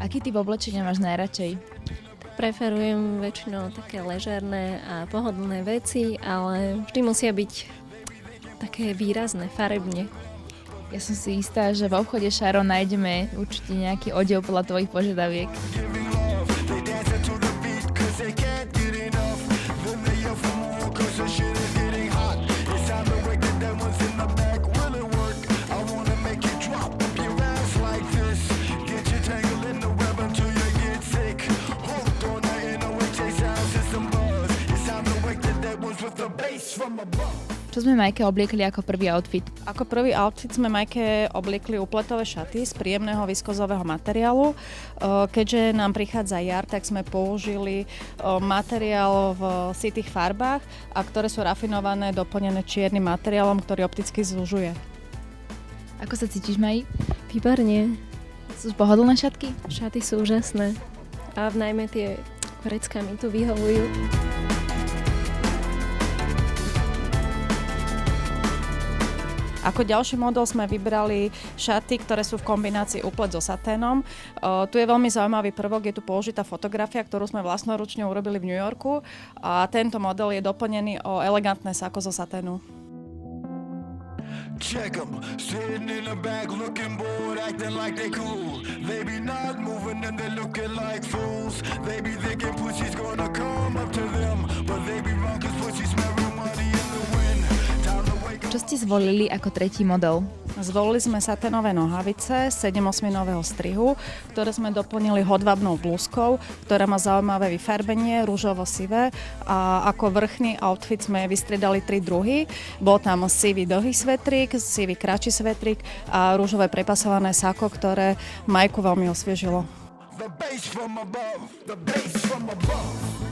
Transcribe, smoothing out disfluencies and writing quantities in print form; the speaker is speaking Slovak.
Aký typ oblečenia máš najradšej? Preferujem väčšinou také ležérne a pohodlné veci, ale vždy musia byť také výrazné, farebne. Ja som si istá, že v obchode Sharon nájdeme určite nejaký odev podľa tvojich požiadaviek. Čo sme Majke obliekli ako prvý outfit? Ako prvý outfit sme Majke obliekli upletové šaty z príjemného viskozového materiálu. Keďže nám prichádza jar, tak sme použili materiál v sitých farbách, a ktoré sú rafinované, doplnené čiernym materiálom, ktorý opticky zužuje. Ako sa cítiš, Maji? Výborne. Sú pohodlné šatky? Šaty sú úžasné. A najmä tie vrecká mi tu vyhovujú. Ako ďalší model sme vybrali šaty, ktoré sú v kombinácii úplet so saténom. Tu je veľmi zaujímavý prvok, je tu použitá fotografia, ktorú sme vlastnoručne urobili v New Yorku, a tento model je doplnený o elegantné sako zo saténu. Check 'em, sitting in the back, looking bored, acting like they cool. They be not moving and they looking like fools. They be thinking pussy's gonna come up to them, but they be wrong 'cause pussy smelling money in the wind. Time to wake up. Čo ste zvolili ako tretí model? Zvolili sme saténové nohavice 7-osminového strihu, ktoré sme doplnili hodvábnou blúzkou, ktorá má zaujímavé vyfarbenie, rúžovo-sivé, a ako vrchný outfit sme vystriedali 3 druhy. Bol tam sivý dlhý svetrík, sivý kratší svetrík a rúžové prepasované sako, ktoré Majku veľmi osviežilo. The bass from above, the bass from above.